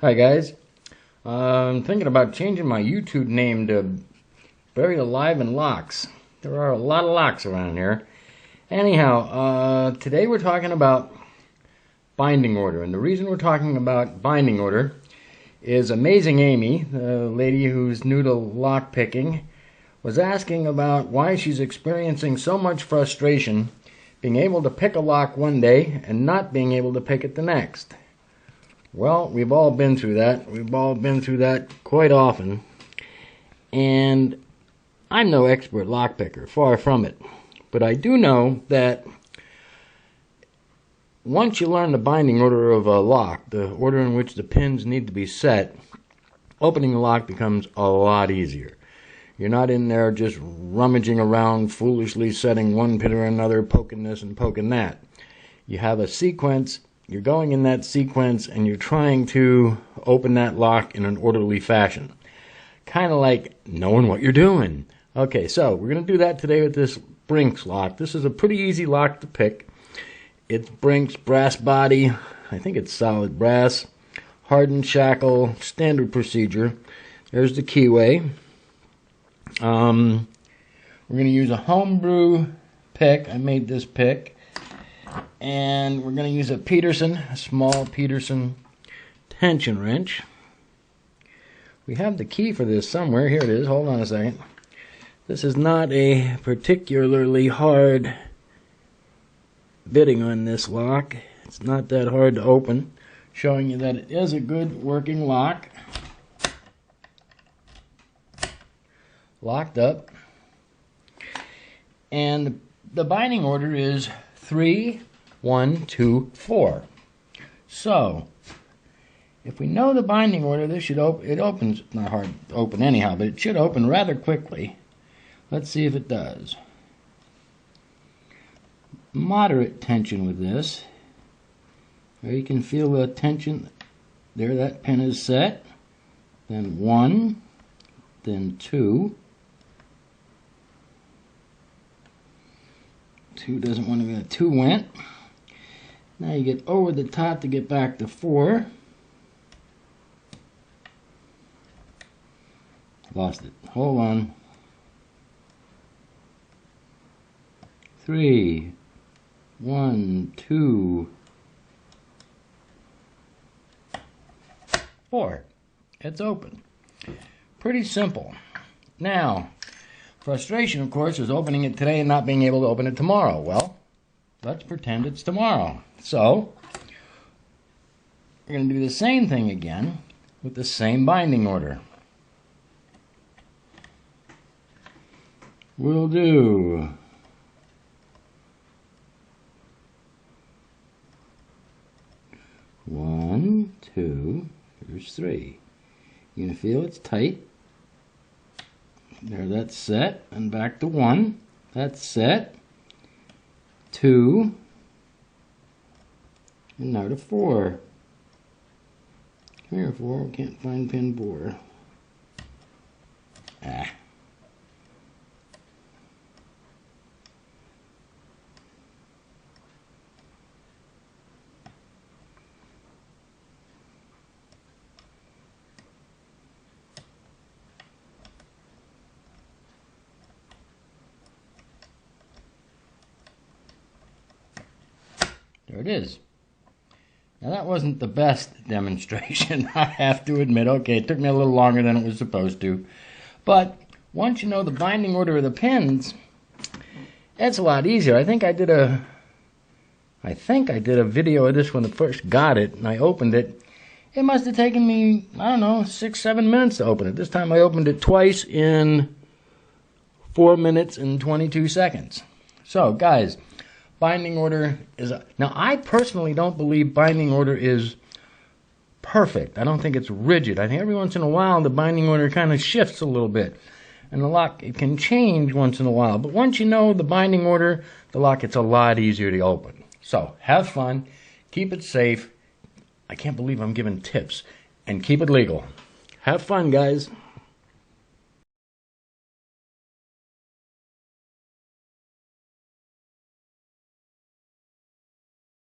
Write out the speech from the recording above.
Hi guys, I'm thinking about changing my YouTube name to Buried Alive in Locks. There are a lot of locks around here. Anyhow, today we're talking about binding order, and the reason we're talking about binding order is Amazing Amy, the lady who's new to lock picking, was asking about why she's experiencing so much frustration being able to pick a lock one day and not being able to pick it the next. Well, we've all been through that. We've all been through that quite often. And I'm no expert lockpicker, far from it. But I do know that once you learn the binding order of a lock, the order in which the pins need to be set, opening the lock becomes a lot easier. You're not in there just rummaging around, foolishly setting one pin or another, poking this and poking that. You have a sequence. You're going in that sequence and you're trying to open that lock in an orderly fashion. Kind of like knowing what you're doing. Okay, so we're going to do that today with this Brinks lock. This is a pretty easy lock to pick. It's Brinks brass body. I think it's solid brass. Hardened shackle, standard procedure. There's the keyway. We're going to use a homebrew pick. I made this pick. And we're going to use a small Peterson tension wrench. We have the key for this somewhere. Here it is. Hold on a second. This is not a particularly hard bitting on this lock. It's not that hard to open. Showing you that it is a good working lock. Locked up. And the binding order is 3, 1, 2, 4. So, if we know the binding order, this should it opens, not hard to open anyhow, but it should open rather quickly. Let's see if it does. Moderate tension with this. There you can feel the tension. There, that pin is set. Then 1, then 2. 2 doesn't want to go. 2 went. Now you get over the top to get back to 4. Lost it. Hold on. 3, 1, 2, 4. It's open. Pretty simple. Now, frustration, of course, is opening it today and not being able to open it tomorrow. Well, let's pretend it's tomorrow. So, we're going to do the same thing again with the same binding order. We'll do 1, 2, here's 3. You're going to feel it's tight. There, that's set, and back to 1. That's set. 2, and now to 4. Come here, 4. Can't find pin 4. There it is. Now that wasn't the best demonstration, I have to admit. Okay, it took me a little longer than it was supposed to. But once you know the binding order of the pins, it's a lot easier. I think I did a video of this when I first got it and I opened it. It must have taken me, I don't know, 6-7 minutes to open it. This time I opened it twice in 4 minutes and 22 seconds. So, guys, binding order is now I personally don't believe binding order is perfect. I don't think it's rigid. I think every once in a while the binding order kind of shifts a little bit. And the lock, it can change once in a while. But once you know the binding order, the lock gets a lot easier to open. So, have fun. Keep it safe. I can't believe I'm giving tips. And keep it legal. Have fun, guys.